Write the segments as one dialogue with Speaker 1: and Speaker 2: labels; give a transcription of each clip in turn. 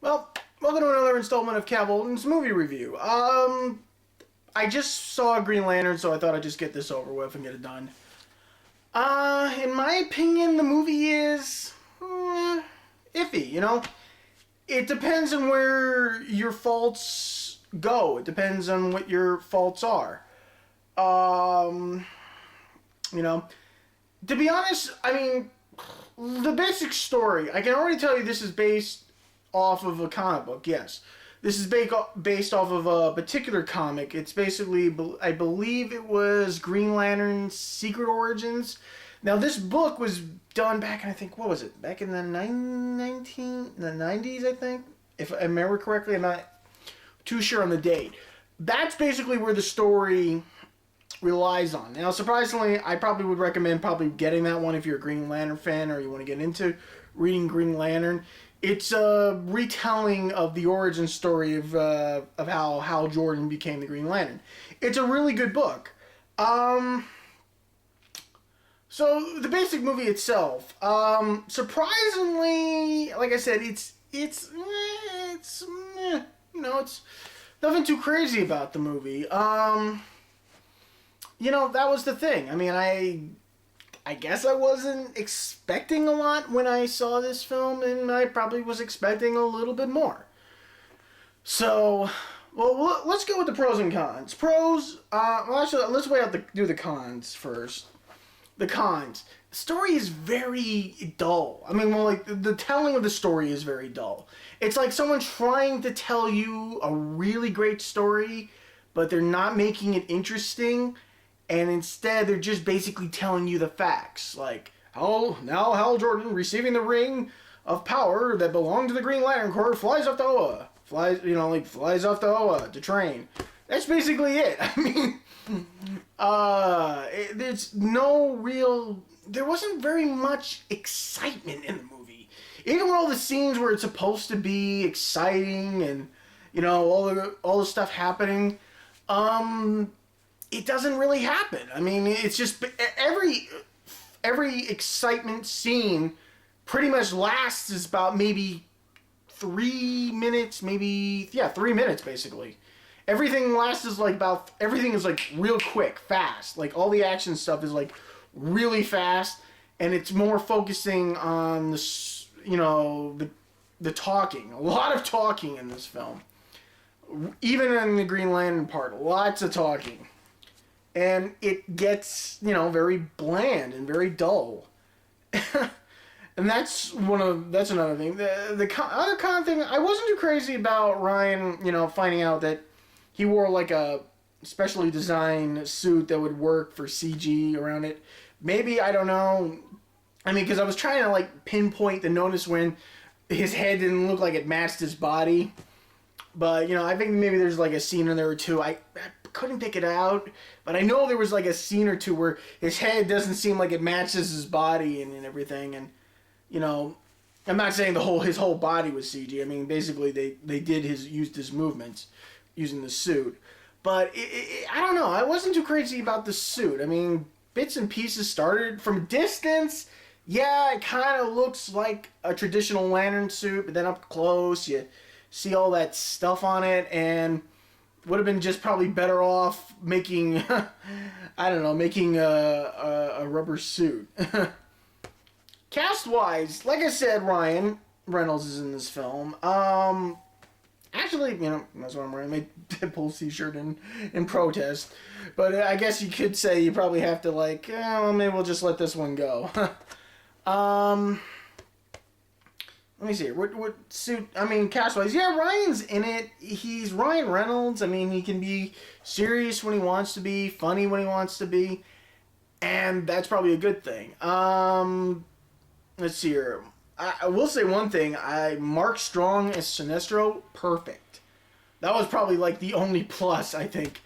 Speaker 1: Well, welcome to another installment of Kavalden's movie review. I just saw Green Lantern, so I thought I'd just get this over with and get it done. In my opinion, the movie is iffy, you know? It depends on where your faults go. It depends on what your faults are. You know, to be honest, I mean, the basic story, I can already tell you this is based off of a comic book, yes. This is based off of a particular comic. It's basically, I believe it was Green Lantern's Secret Origins. Now, this book was done back in, I think, what was it? Back in the 90s, I think? If I remember correctly, I'm not too sure on the date. That's basically where the story relies on. Now, surprisingly, I probably would recommend getting that one if you're a Green Lantern fan or you want to get into reading Green Lantern. It's a retelling of the origin story of how Hal Jordan became the Green Lantern. It's a really good book. So the basic movie itself, surprisingly, like I said, it's nothing too crazy about the movie. You know, that was the thing. I mean, I guess I wasn't expecting a lot when I saw this film, and I probably was expecting a little bit more. So, well, let's go with the pros and cons. Pros, actually, let's do the cons first. The cons. The story is very dull. I mean, well, like, the telling of the story is very dull. It's like someone trying to tell you a really great story, but they're not making it interesting. And instead, they're just basically telling you the facts. Like, now Hal Jordan, receiving the ring of power that belonged to the Green Lantern Corps, flies off to Oa. Flies off to Oa to train. That's basically it. I mean, there wasn't very much excitement in the movie. Even with all the scenes where it's supposed to be exciting and, you know, all the stuff happening, it doesn't really happen. I mean, it's just every excitement scene pretty much lasts is about maybe 3 minutes, 3 minutes basically. Everything is like real quick, fast. Like all the action stuff is like really fast, and it's more focusing on the talking. A lot of talking in this film. Even in the Green Lantern part, lots of talking. And it gets, very bland and very dull. And that's another thing. The other con thing, I wasn't too crazy about Ryan, finding out that he wore like a specially designed suit that would work for CG around it. Maybe, I don't know. I mean, because I was trying to like pinpoint the notice when his head didn't look like it matched his body. But, I think maybe there's like a scene in there or two. I couldn't pick it out, but I know there was like a scene or two where his head doesn't seem like it matches his body and everything. And, I'm not saying his whole body was CG. I mean, basically they used his movements using the suit. But I don't know. I wasn't too crazy about the suit. I mean, bits and pieces started from distance. Yeah, it kind of looks like a traditional lantern suit, but then up close you see all that stuff on it, and would have been just probably better off making, making a rubber suit. Cast-wise, like I said, Ryan Reynolds is in this film. Actually, that's what I'm wearing, my Deadpool t-shirt in protest. But I guess you could say you probably have to maybe we'll just let this one go. Let me see here. What suit? I mean, cast-wise, yeah, Ryan's in it. He's Ryan Reynolds. I mean, he can be serious when he wants to be, funny when he wants to be, and that's probably a good thing. Let's see here. I will say one thing. Mark Strong as Sinestro, perfect. That was probably like the only plus, I think,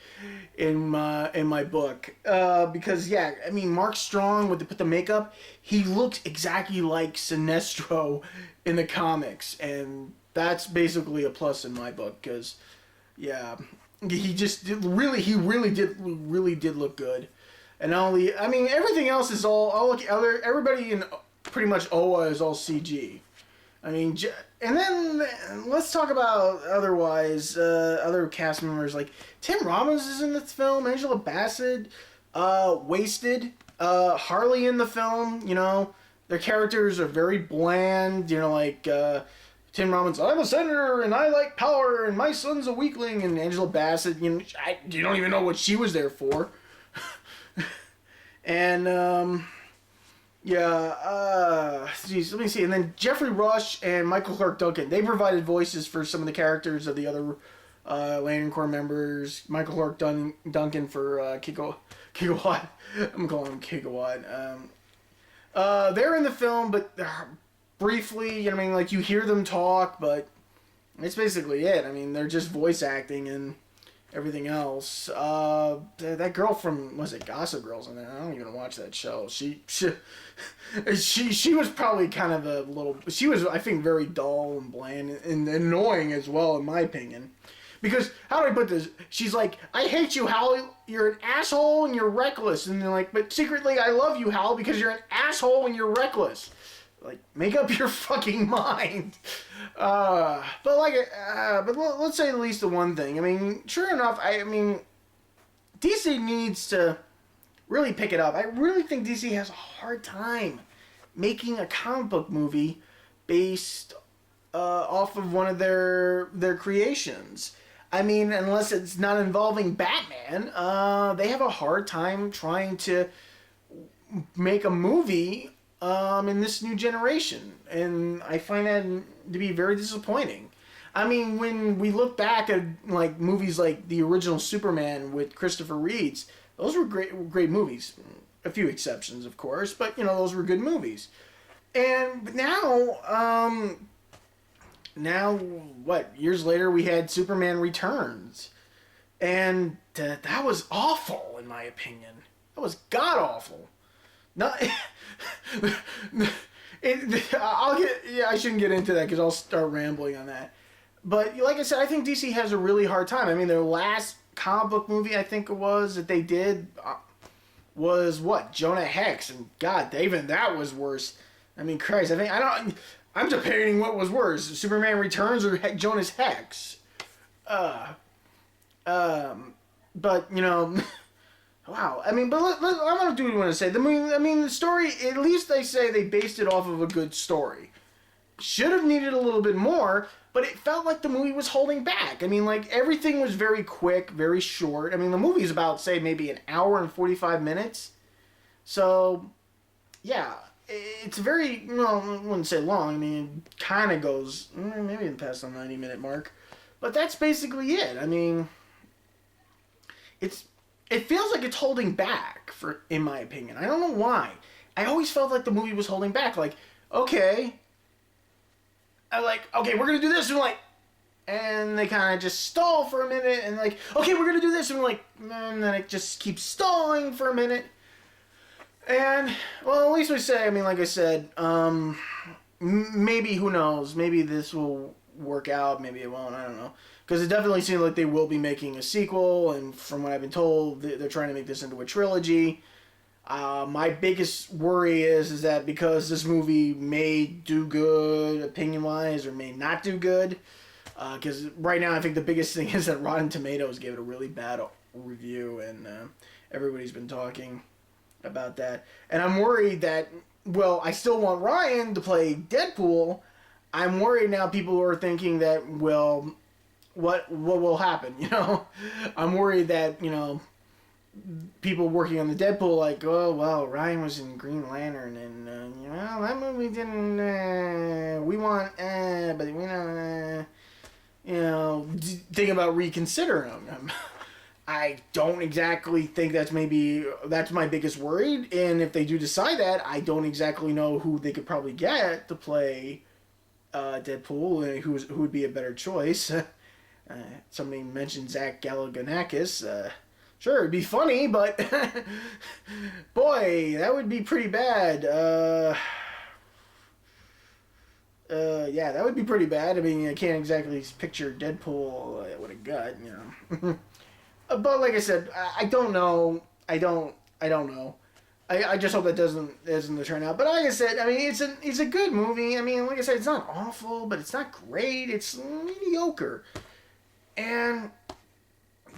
Speaker 1: in my book. Because, yeah, I mean, Mark Strong, with the makeup, he looked exactly like Sinestro in the comics. And that's basically a plus in my book. Because, yeah, he really did look good. And everything else is everybody in pretty much Oa is all CG. I mean, and then let's talk about otherwise other cast members like Tim Robbins is in this film, Angela Bassett, Wasted, Harley in the film. You know, their characters are very bland. You know, like Tim Robbins, I'm a senator and I like power and my son's a weakling, and Angela Bassett, you don't even know what she was there for. And geez, let me see. And then Jeffrey Rush and Michael Clark Duncan, they provided voices for some of the characters of the other Lantern Corps members. Michael Clark Duncan for Gigawatt. I'm calling him Gigawatt. They're in the film, but briefly, you know what I mean? Like, you hear them talk, but it's basically it. I mean, they're just voice acting and everything else. That girl from, was it Gossip Girl's in there? I don't even watch that show. She was probably kind of a little, she was, I think, very dull and bland and annoying as well, in my opinion. Because, how do I put this? She's like, I hate you, Hal. You're an asshole and you're reckless. And they're like, but secretly I love you, Hal, because you're an asshole and you're reckless. Like, make up your fucking mind. But let's say at least the one thing. I mean, sure enough, I mean, DC needs to really pick it up. I really think DC has a hard time making a comic book movie based off of one of their creations. I mean, unless it's not involving Batman, they have a hard time trying to make a movie in this new generation, and I find that to be very disappointing. I mean, when we look back at like movies like the original Superman with Christopher Reeves, those were great movies. A few exceptions, of course, but those were good movies. And now, what, years later, we had Superman Returns, and that was awful, in my opinion. That was god awful. Not. I shouldn't get into that because I'll start rambling on that. But like I said, I think DC has a really hard time. I mean, their last comic book movie, I think it was, that they did was what? Jonah Hex, and God, even that was worse. I mean, Christ, I'm debating what was worse, Superman Returns or Jonah Hex. But wow. I mean, but I want to do what you want to say. The story, at least they say they based it off of a good story. Should have needed a little bit more, but it felt like the movie was holding back. I mean, like, everything was very quick, very short. I mean, the movie's about, say, maybe an hour and 45 minutes. So, yeah, it's very, I wouldn't say long. I mean, it kind of goes, maybe past the 90-minute mark. But that's basically it. I mean, it feels like it's holding back, in my opinion. I don't know why. I always felt like the movie was holding back. Like, okay, we're going to do this. And they kind of just stall for a minute. And like, okay, we're going to do this. And and then it just keeps stalling for a minute. And, well, at least we say, I mean, like I said, maybe, who knows, maybe this will work out, maybe it won't, I don't know. Because it definitely seems like they will be making a sequel, and from what I've been told, they're trying to make this into a trilogy. My biggest worry is that because this movie may do good opinion-wise or may not do good, because right now I think the biggest thing is that Rotten Tomatoes gave it a really bad review, and everybody's been talking about that. And I'm worried that, well, I still want Ryan to play Deadpool. I'm worried now people are thinking that, well, what will happen, I'm worried that, people working on the Deadpool, like, oh, well, Ryan was in Green Lantern, and, that movie didn't, we want, but we don't, think about reconsidering them. I don't exactly think that's my biggest worry, and if they do decide that, I don't exactly know who they could probably get to play Deadpool, who would be a better choice. Somebody mentioned Zach Galifianakis. Sure, it'd be funny, but boy, that would be pretty bad. Yeah, that would be pretty bad. I mean, I can't exactly picture Deadpool with a gut, But like I said, I don't know. I don't know. I just hope that doesn't turn out. But like I said, I mean, it's a good movie. I mean, like I said, it's not awful, but it's not great. It's mediocre, and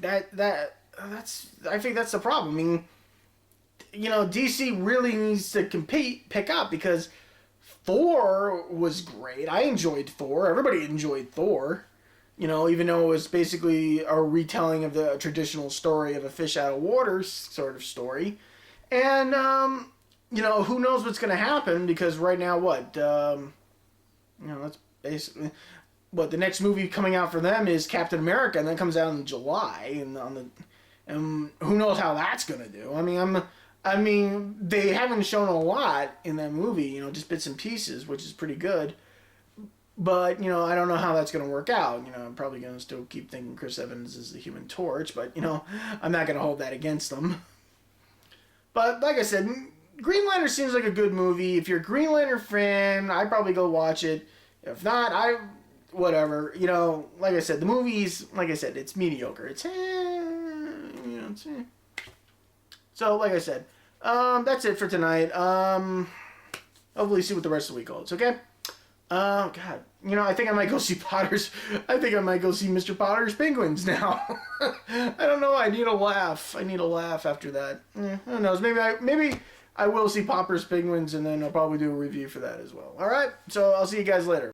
Speaker 1: that's I think that's the problem. I mean, DC really needs to pick up because Thor was great. I enjoyed Thor. Everybody enjoyed Thor. Even though it was basically a retelling of the traditional story of a fish out of water sort of story. And, who knows what's going to happen because right now, that's basically, the next movie coming out for them is Captain America, and that comes out in July, and who knows how that's going to do. I mean, they haven't shown a lot in that movie, just bits and pieces, which is pretty good. But, I don't know how that's going to work out. I'm probably going to still keep thinking Chris Evans is the Human Torch, but, I'm not going to hold that against them. But, like I said, Green Lantern seems like a good movie. If you're a Green Lantern fan, I'd probably go watch it. If not, whatever. Like I said, the movie's, like I said, it's mediocre. So, like I said, that's it for tonight. Hopefully see what the rest of the week holds, okay? God. I think I might go see Mr. Potter's Penguins now. I don't know. I need a laugh. After that. Who knows? Maybe I will see Potter's Penguins, and then I'll probably do a review for that as well. All right? So I'll see you guys later.